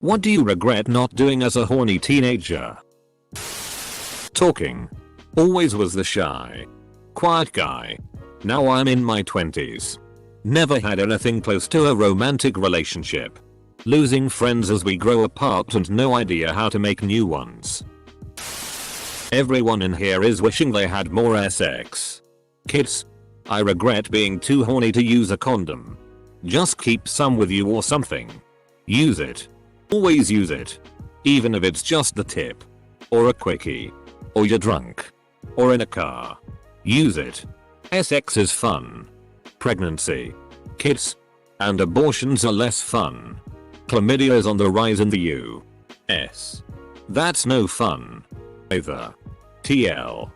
What do you regret not doing as a horny teenager? Talking. Always was the shy, quiet guy. Now I'm in my 20s. Never had anything close to a romantic relationship. Losing friends as we grow apart and no idea how to make new ones. Everyone in here is wishing they had more sex. Kids, I regret being too horny to use a condom. Just keep some with you or something. Use it. Always use it. Even if it's just the tip. Or a quickie. Or you're drunk. Or in a car. Use it. Sex is fun. Pregnancy, kids, and abortions are less fun. Chlamydia is on the rise in the US. That's no fun. Either. TL.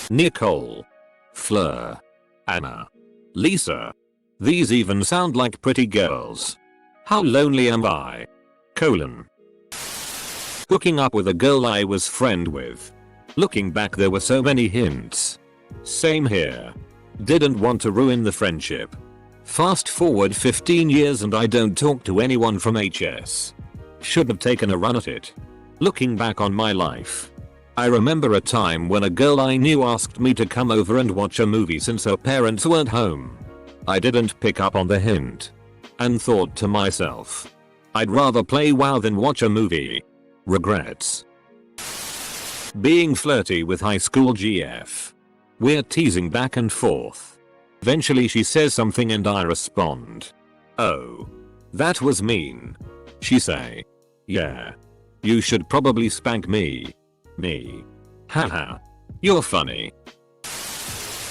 Nicole. Fleur. Anna. Lisa. These even sound like pretty girls. How lonely am I? Hooking up with a girl I was friend with. Looking back, there were so many hints. Same here. Didn't want to ruin the friendship. Fast forward 15 years and I don't talk to anyone from HS. Should have taken a run at it. Looking back on my life, I remember a time when a girl I knew asked me to come over and watch a movie since her parents weren't home. I didn't pick up on the hint. And thought to myself, I'd rather play WoW than watch a movie. Regrets. Being flirty with high school GF. We're teasing back and forth. Eventually she says something and I respond. Oh. That was mean. She say. Yeah. You should probably spank me. Me. Haha. You're funny.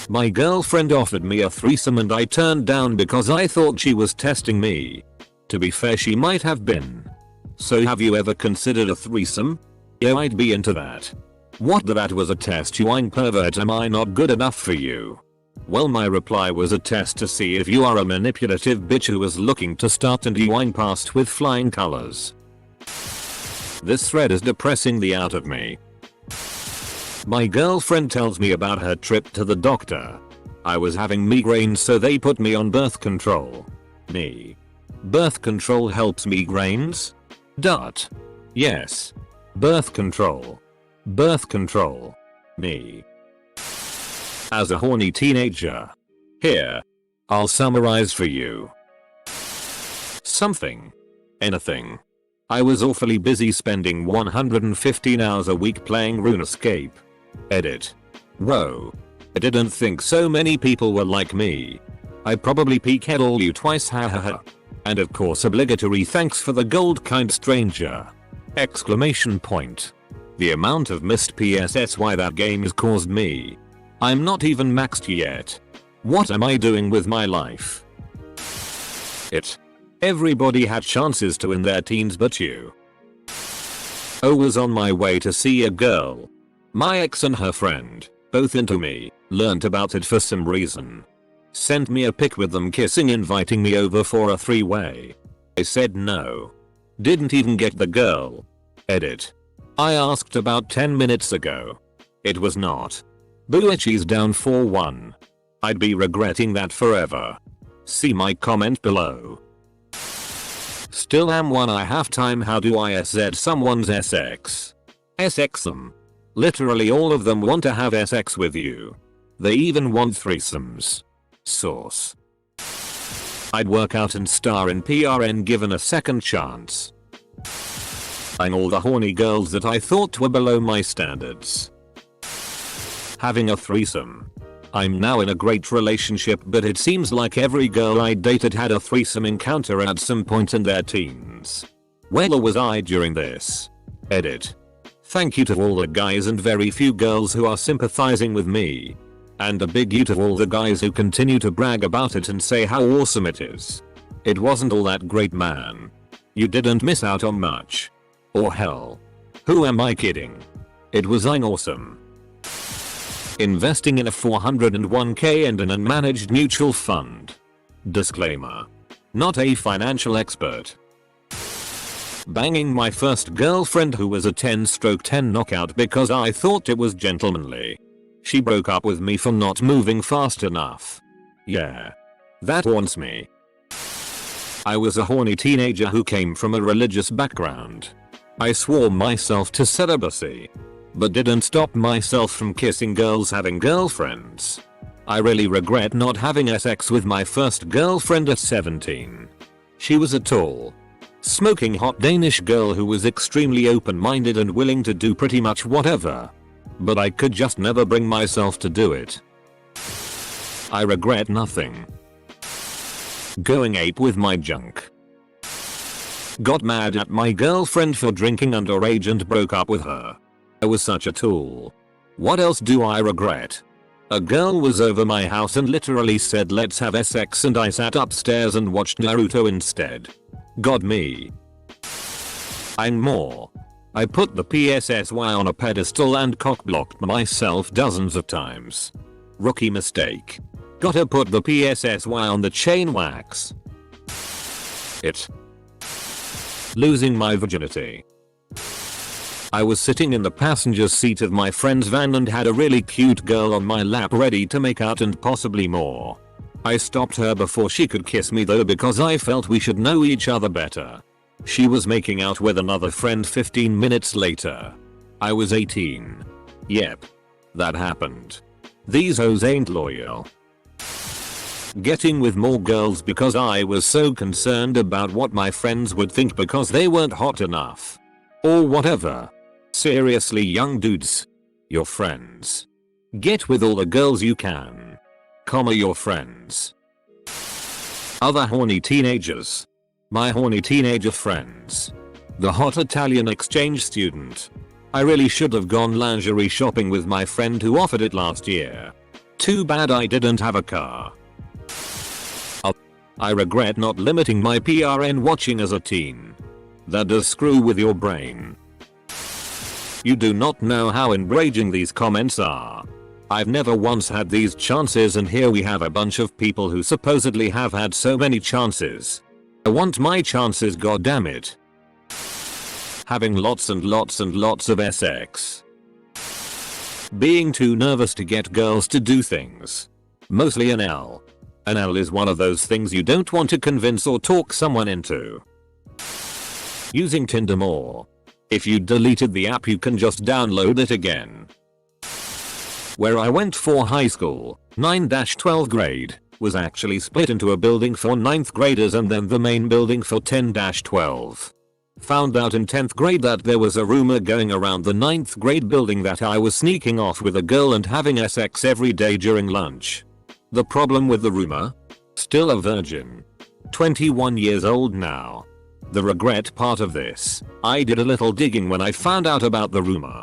My girlfriend offered me a threesome and I turned down because I thought she was testing me. To be fair, she might have been. So have you ever considered a threesome? Yeah, I'd be into that. What, that was a test, you I'm pervert, am I not good enough for you? Well, my reply was a test to see if you are a manipulative bitch who was looking to start and you I'm passed with flying colors. This thread is depressing the out of me. My girlfriend tells me about her trip to the doctor. I was having migraines so they put me on birth control. Me. Birth control helps migraines? Dot. Yes. Birth control. Birth control. Me. As a horny teenager. Here. I'll summarize for you. Something. Anything. I was awfully busy spending 115 hours a week playing RuneScape. Edit. Whoa. I didn't think so many people were like me. I probably peeked all you twice, hahaha. And of course obligatory thanks for the gold, kind stranger. Exclamation point. The amount of missed PSSY that game has caused me. I'm not even maxed yet. What am I doing with my life? Everybody had chances to in their teens but you. I was on my way to see a girl. My ex and her friend, both into me, learnt about it for some reason. Sent me a pic with them kissing, inviting me over for a three-way. I said no. Didn't even get the girl. Edit. I asked about 10 minutes ago. It was not. Buichi's down 4-1. I'd be regretting that forever. See my comment below. Still am one I have time. How do I SZ someone's SX? SX them. Literally all of them want to have SX with you. They even want threesomes. Source. I'd work out and star in PRN given a second chance. And all the horny girls that I thought were below my standards. Having a threesome. I'm now in a great relationship, but it seems like every girl I dated had a threesome encounter at some point in their teens. Where was I during this? Edit. Thank you to all the guys and very few girls who are sympathizing with me. And a big you to all the guys who continue to brag about it and say how awesome it is. It wasn't all that great, man. You didn't miss out on much. Or hell. Who am I kidding? It was awesome. Investing in a 401k and an unmanaged mutual fund. Disclaimer. Not a financial expert. Banging my first girlfriend who was a 10/10 knockout because I thought it was gentlemanly. She broke up with me for not moving fast enough. Yeah. That haunts me. I was a horny teenager who came from a religious background. I swore myself to celibacy, but didn't stop myself from kissing girls having girlfriends. I really regret not having sex with my first girlfriend at 17. She was a tall, smoking hot Danish girl who was extremely open-minded and willing to do pretty much whatever. But I could just never bring myself to do it. I regret nothing. Going ape with my junk. Got mad at my girlfriend for drinking underage and broke up with her. I was such a tool. What else do I regret? A girl was over my house and literally said let's have sex, and I sat upstairs and watched Naruto instead. Got me. I'm more. I put the PSSY on a pedestal and cockblocked myself dozens of times. Rookie mistake. Gotta put the PSSY on the chain wax. It. Losing my virginity. I was sitting in the passenger seat of my friend's van and had a really cute girl on my lap ready to make out and possibly more. I stopped her before she could kiss me though because I felt we should know each other better. She was making out with another friend 15 minutes later. I was 18. Yep. That happened. These hoes ain't loyal. Getting with more girls because I was so concerned about what my friends would think because they weren't hot enough. Or whatever. Seriously, young dudes. Your friends. Get with all the girls you can. Your friends. Other horny teenagers. My horny teenager friends. The hot Italian exchange student. I really should have gone lingerie shopping with my friend who offered it last year. Too bad I didn't have a car. I regret not limiting my PRN watching as a teen. That does screw with your brain. You do not know how enraging these comments are. I've never once had these chances, and here we have a bunch of people who supposedly have had so many chances. I want my chances, goddammit. Having lots and lots and lots of sex. Being too nervous to get girls to do things. Mostly an L. An L is one of those things you don't want to convince or talk someone into. Using Tinder more. If you deleted the app you can just download it again. Where I went for high school, 9-12 grade, was actually split into a building for 9th graders and then the main building for 10-12. Found out in 10th grade that there was a rumor going around the 9th grade building that I was sneaking off with a girl and having sex every day during lunch. The problem with the rumor? Still a virgin. 21 years old now. The regret part of this, I did a little digging when I found out about the rumor.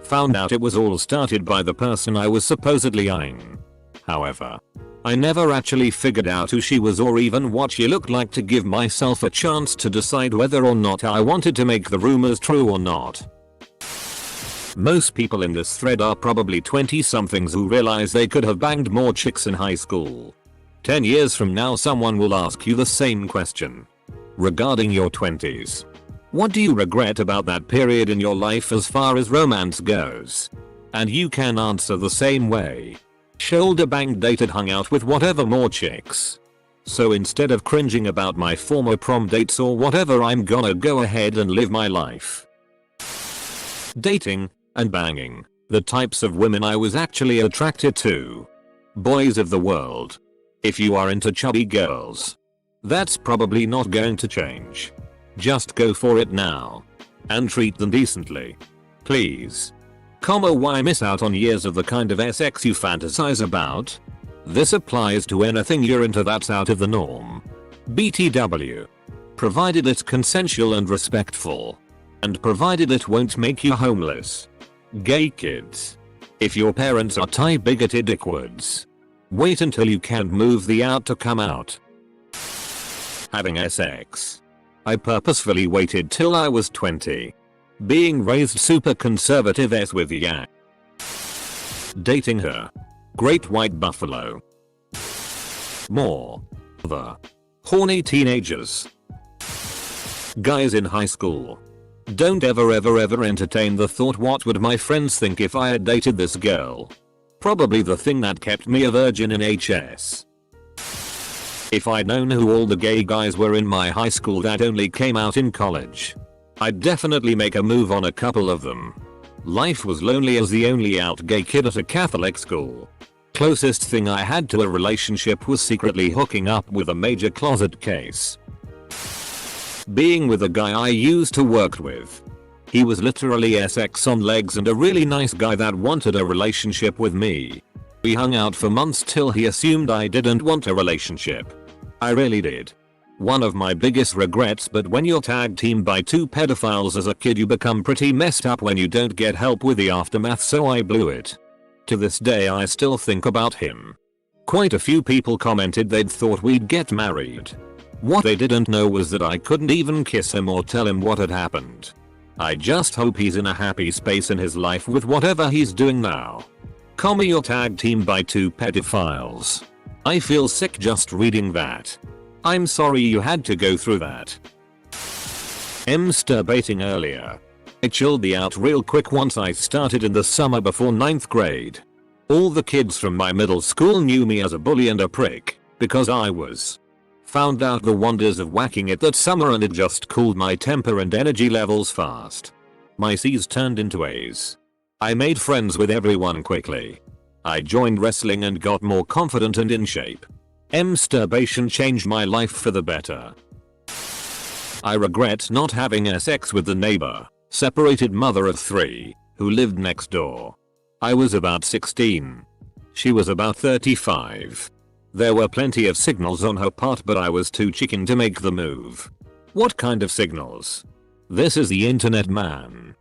Found out it was all started by the person I was supposedly eyeing. However, I never actually figured out who she was or even what she looked like to give myself a chance to decide whether or not I wanted to make the rumors true or not. Most people in this thread are probably 20-somethings who realize they could have banged more chicks in high school. 10 years from now someone will ask you the same question. Regarding your 20s. What do you regret about that period in your life as far as romance goes? And you can answer the same way. Shoulder banged, dated, hung out with whatever more chicks. So instead of cringing about my former prom dates or whatever, I'm gonna go ahead and live my life. Dating and banging. The types of women I was actually attracted to. Boys of the world. If you are into chubby girls, that's probably not going to change. Just go for it now. And treat them decently. Please. Why miss out on years of the kind of sex you fantasize about? This applies to anything you're into that's out of the norm. BTW. Provided it's consensual and respectful. And provided it won't make you homeless. Gay kids. If your parents are bigoted dickwads, wait until you can't move the out to come out. Having sex. I purposefully waited till I was 20. Being raised super conservative with yak. Dating her. Great white buffalo. More. The horny teenagers. Guys in high school. Don't ever entertain the thought, what would my friends think if I had dated this girl? Probably the thing that kept me a virgin in HS. If I'd known who all the gay guys were in my high school that only came out in college, I'd definitely make a move on a couple of them. Life was lonely as the only out gay kid at a Catholic school. Closest thing I had to a relationship was secretly hooking up with a major closet case. Being with a guy I used to work with. He was literally SX on legs and a really nice guy that wanted a relationship with me. We hung out for months till he assumed I didn't want a relationship. I really did. One of my biggest regrets, but when you're tag teamed by two pedophiles as a kid you become pretty messed up when you don't get help with the aftermath, so I blew it. To this day I still think about him. Quite a few people commented they'd thought we'd get married. What they didn't know was that I couldn't even kiss him or tell him what had happened. I just hope he's in a happy space in his life with whatever he's doing now. You're tag teamed by two pedophiles. I feel sick just reading that. I'm sorry you had to go through that. Masturbating earlier. I chilled the out real quick once I started in the summer before 9th grade. All the kids from my middle school knew me as a bully and a prick, because I was. Found out the wonders of whacking it that summer and it just cooled my temper and energy levels fast. My C's turned into A's. I made friends with everyone quickly. I joined wrestling and got more confident and in shape. Masturbation changed my life for the better. I regret not having sex with the neighbor, separated mother of 3, who lived next door. I was about 16. She was about 35. There were plenty of signals on her part, but I was too chicken to make the move. What kind of signals? This is the internet, man.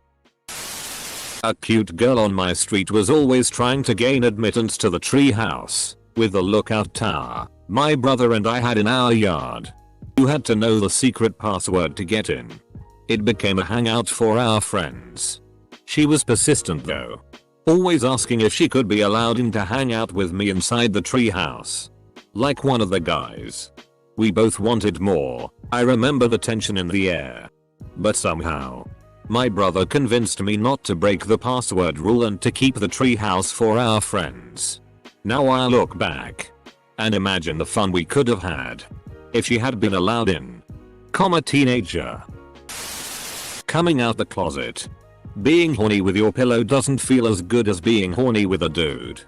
A cute girl on my street was always trying to gain admittance to the tree house, with the lookout tower, my brother and I had in our yard. You had to know the secret password to get in. It became a hangout for our friends. She was persistent though, always asking if she could be allowed in to hang out with me inside the treehouse. Like one of the guys. We both wanted more. I remember the tension in the air. But somehow, my brother convinced me not to break the password rule and to keep the treehouse for our friends. Now I look back and imagine the fun we could have had if she had been allowed in. Teenager. Coming out the closet. Being horny with your pillow doesn't feel as good as being horny with a dude.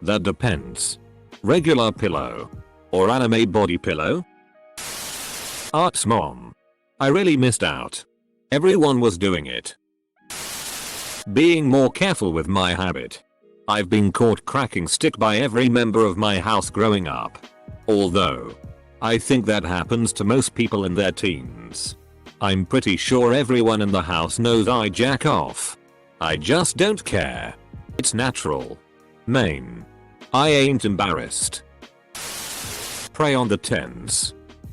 That depends. Regular pillow or anime body pillow? Art's mom. I really missed out. Everyone was doing it. Being more careful with my habit. I've been caught cracking stick by every member of my house growing up. Although, I think that happens to most people in their teens. I'm pretty sure everyone in the house knows I jack off. I just don't care. It's natural. Main. I ain't embarrassed. Prey on the 10s.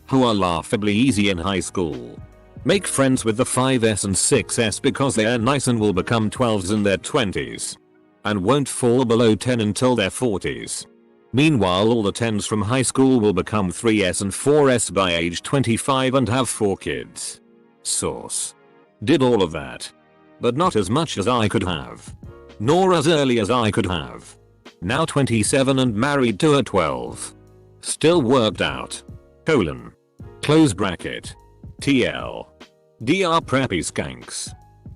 Who are laughably easy in high school. Make friends with the 5s and 6s because they're nice and will become 12s in their 20s. And won't fall below 10 until their 40s. Meanwhile all the 10s from high school will become 3s and 4s by age 25 and have 4 kids. Source. Did all of that. But not as much as I could have. Nor as early as I could have. Now 27 and married to a 12. Still worked out. Close bracket. TL. DR preppy skanks.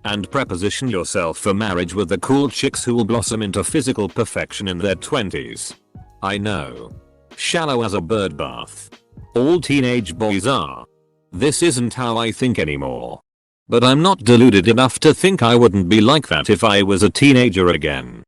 And preposition yourself for marriage with the cool chicks who'll blossom into physical perfection in their 20s. I know. Shallow as a bird bath. All teenage boys are. This isn't how I think anymore. But I'm not deluded enough to think I wouldn't be like that if I was a teenager again.